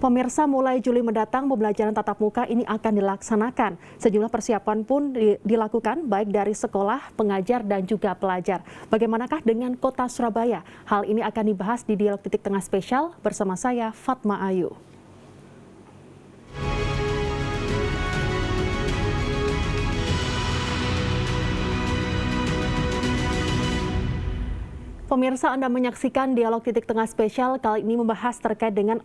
Pemirsa, mulai Juli mendatang pembelajaran tatap muka ini akan dilaksanakan. Sejumlah persiapan pun dilakukan baik dari sekolah, pengajar, dan juga pelajar. Bagaimanakah dengan Kota Surabaya? Hal ini akan dibahas di Dialog Titik Tengah Spesial bersama saya, Fatma Ayu. Pemirsa, Anda menyaksikan Dialog Titik Tengah Spesial kali ini membahas terkait dengan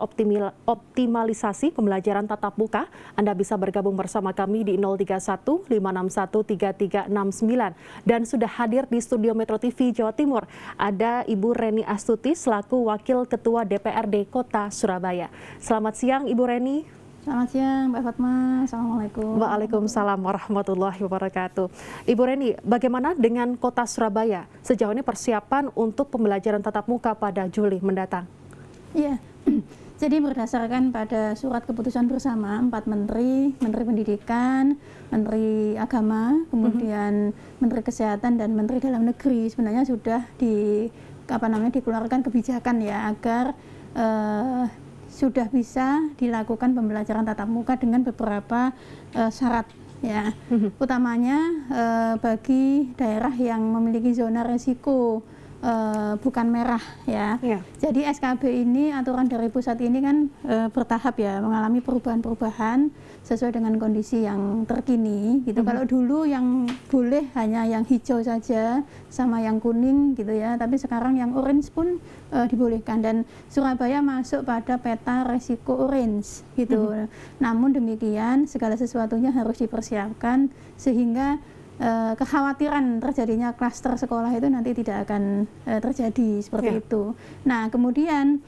optimalisasi pembelajaran tatap muka. Anda bisa bergabung bersama kami di 031 561 3369 dan sudah hadir di studio Metro TV Jawa Timur ada Ibu Reni Astuti selaku Wakil Ketua DPRD Kota Surabaya. Selamat siang Ibu Reni. Selamat siang Mbak Fatma, Assalamualaikum. Waalaikumsalam warahmatullahi wabarakatuh. Ibu Reni, bagaimana dengan Kota Surabaya? Sejauh ini persiapan untuk pembelajaran tatap muka pada Juli mendatang? Iya, jadi berdasarkan pada surat keputusan bersama 4 menteri, Menteri Pendidikan, Menteri Agama, kemudian Menteri Kesehatan dan Menteri Dalam Negeri sebenarnya sudah dikeluarkan kebijakan ya agar sudah bisa dilakukan pembelajaran tatap muka dengan beberapa syarat ya, utamanya bagi daerah yang memiliki zona resiko bukan merah ya. Jadi SKB ini aturan dari pusat ini kan bertahap ya, mengalami perubahan-perubahan sesuai dengan kondisi yang terkini gitu. Kalau dulu yang boleh hanya yang hijau saja sama yang kuning gitu ya, tapi sekarang yang orange pun dibolehkan dan Surabaya masuk pada peta resiko orange gitu. Namun demikian segala sesuatunya harus dipersiapkan sehingga kekhawatiran terjadinya klaster sekolah itu nanti tidak akan terjadi seperti itu. Nah, kemudian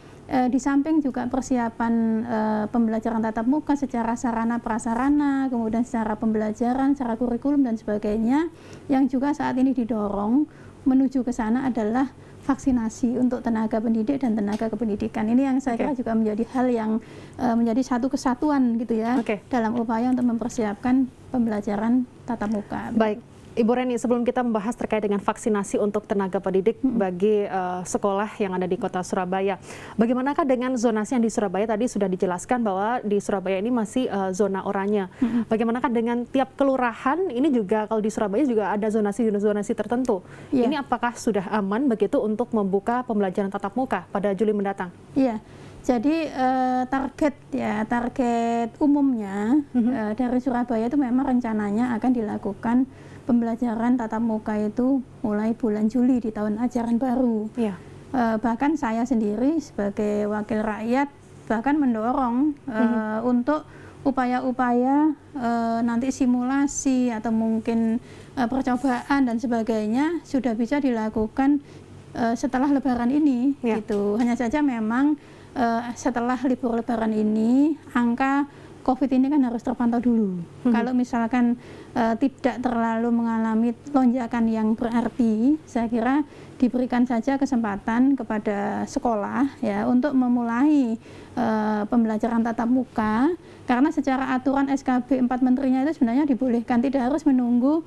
di samping juga persiapan pembelajaran tatap muka secara sarana prasarana, kemudian secara pembelajaran, secara kurikulum dan sebagainya, yang juga saat ini didorong menuju ke sana adalah vaksinasi untuk tenaga pendidik dan tenaga kependidikan. Ini yang saya kira juga menjadi hal yang menjadi satu kesatuan gitu ya, dalam upaya untuk mempersiapkan pembelajaran tatap muka. Baik, Ibu Reni, sebelum kita membahas terkait dengan vaksinasi untuk tenaga pendidik bagi sekolah yang ada di Kota Surabaya, bagaimanakah dengan zonasi yang di Surabaya? Tadi sudah dijelaskan bahwa di Surabaya ini masih zona oranye. Bagaimanakah dengan tiap kelurahan? Ini juga kalau di Surabaya juga ada zonasi tertentu. Ini apakah sudah aman begitu untuk membuka pembelajaran tatap muka pada Juli mendatang? Iya. Jadi target umumnya dari Surabaya itu memang rencananya akan dilakukan pembelajaran tatap muka itu mulai bulan Juli di tahun ajaran baru. Bahkan saya sendiri sebagai wakil rakyat bahkan mendorong untuk upaya-upaya nanti simulasi atau mungkin percobaan dan sebagainya sudah bisa dilakukan setelah Lebaran ini gitu. Hanya saja memang setelah libur Lebaran ini angka COVID ini kan harus terpantau dulu. Kalau misalkan tidak terlalu mengalami lonjakan yang berarti, saya kira diberikan saja kesempatan kepada sekolah ya untuk memulai pembelajaran tatap muka, karena secara aturan SKB 4 menterinya itu sebenarnya dibolehkan, tidak harus menunggu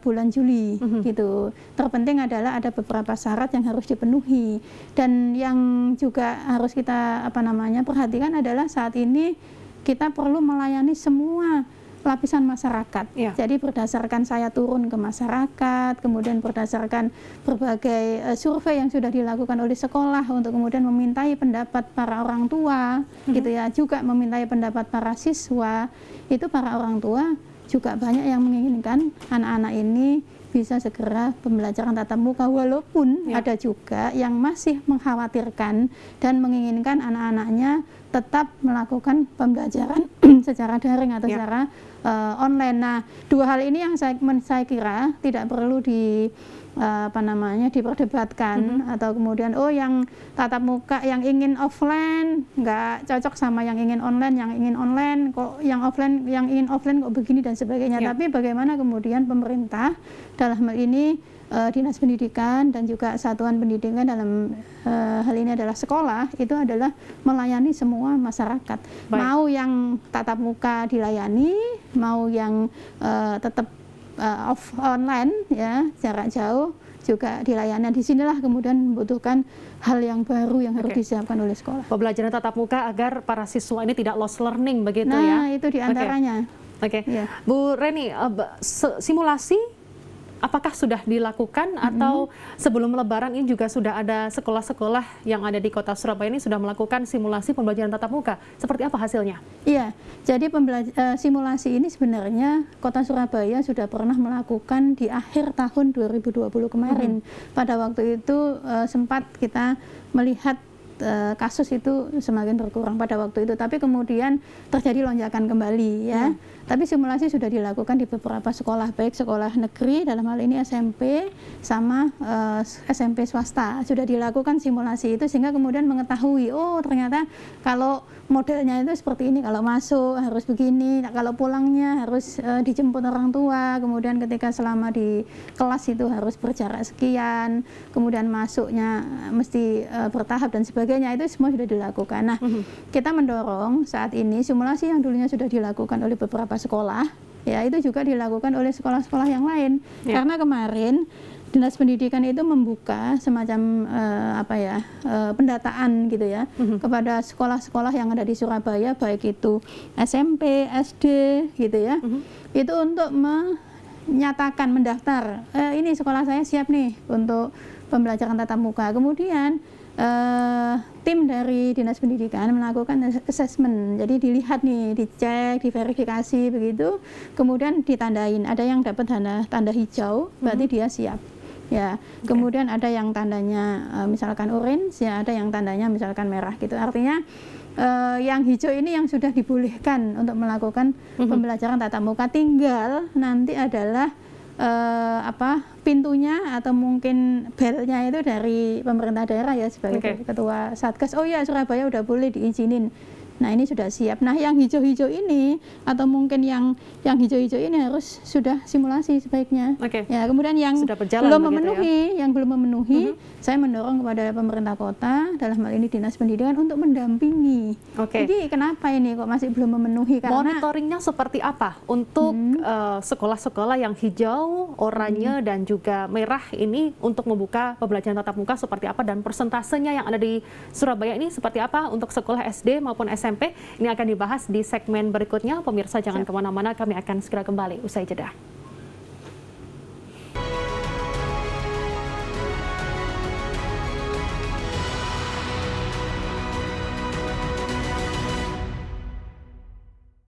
bulan Juli gitu. Terpenting adalah ada beberapa syarat yang harus dipenuhi, dan yang juga harus kita perhatikan adalah saat ini kita perlu melayani semua lapisan masyarakat. Jadi berdasarkan saya turun ke masyarakat, kemudian berdasarkan berbagai survei yang sudah dilakukan oleh sekolah untuk kemudian memintai pendapat para orang tua, gitu ya, juga memintai pendapat para siswa. Itu para orang tua juga banyak yang menginginkan anak-anak ini bisa segera pembelajaran tatap muka, walaupun ada juga yang masih mengkhawatirkan dan menginginkan anak-anaknya tetap melakukan pembelajaran secara daring atau secara online. Nah, dua hal ini yang saya kira tidak perlu diperdebatkan atau kemudian yang tatap muka yang ingin offline nggak cocok sama yang ingin online, yang ingin online kok yang ingin offline kok begini dan sebagainya. Tapi bagaimana kemudian pemerintah dalam hal ini Dinas Pendidikan dan juga Satuan Pendidikan dalam hal ini adalah sekolah, itu adalah melayani semua masyarakat. Mau yang tatap muka dilayani, mau yang tetap online ya, jarak jauh juga dilayani. Di sinilah kemudian membutuhkan hal yang baru yang harus disiapkan oleh sekolah. Pembelajaran tatap muka agar para siswa ini tidak lost learning begitu ya? Nah, itu diantaranya. Oke. Ya. Bu Reni, simulasi apakah sudah dilakukan atau sebelum Lebaran ini juga sudah ada sekolah-sekolah yang ada di Kota Surabaya ini sudah melakukan simulasi pembelajaran tatap muka? Seperti apa hasilnya? Iya, jadi simulasi ini sebenarnya Kota Surabaya sudah pernah melakukan di akhir tahun 2020 kemarin. Pada waktu itu sempat kita melihat kasus itu semakin berkurang pada waktu itu, tapi kemudian terjadi lonjakan kembali ya. Tapi simulasi sudah dilakukan di beberapa sekolah, baik sekolah negeri dalam hal ini SMP sama SMP swasta. Sudah dilakukan simulasi itu sehingga kemudian mengetahui, oh ternyata kalau modelnya itu seperti ini, kalau masuk harus begini, kalau pulangnya harus dijemput orang tua, kemudian ketika selama di kelas itu harus berjarak sekian, kemudian masuknya mesti bertahap dan sebagainya, itu semua sudah dilakukan. Nah, kita mendorong saat ini simulasi yang dulunya sudah dilakukan oleh beberapa sekolah, ya itu juga dilakukan oleh sekolah-sekolah yang lain. Karena kemarin Dinas Pendidikan itu membuka semacam pendataan gitu ya kepada sekolah-sekolah yang ada di Surabaya, baik itu SMP, SD gitu ya, itu untuk menyatakan mendaftar, ini sekolah saya siap nih untuk pembelajaran tatap muka. Kemudian tim dari Dinas Pendidikan melakukan assessment, jadi dilihat nih, dicek, diverifikasi begitu, kemudian ditandain. Ada yang dapat tanda hijau, berarti dia siap. Ya, kemudian ada yang tandanya misalkan orange, ya ada yang tandanya misalkan merah gitu. Artinya yang hijau ini yang sudah dibolehkan untuk melakukan pembelajaran tatap muka. Tinggal nanti adalah pintunya atau mungkin belnya itu dari pemerintah daerah ya sebagai ketua Satgas. Oh ya, Surabaya udah boleh diizinin. Nah, ini sudah siap. Nah, yang hijau-hijau ini atau mungkin yang hijau-hijau ini harus sudah simulasi sebaiknya. Ya, kemudian yang belum memenuhi, saya mendorong kepada pemerintah kota dalam hal ini Dinas Pendidikan untuk mendampingi. Jadi kenapa ini kok masih belum memenuhi? Karena monitoringnya seperti apa untuk sekolah-sekolah yang hijau, oranye dan juga merah ini untuk membuka pembelajaran tatap muka seperti apa, dan persentasenya yang ada di Surabaya ini seperti apa untuk sekolah SD maupun SMP? Ini akan dibahas di segmen berikutnya. Pemirsa jangan kemana-mana, kami akan segera kembali usai jeda.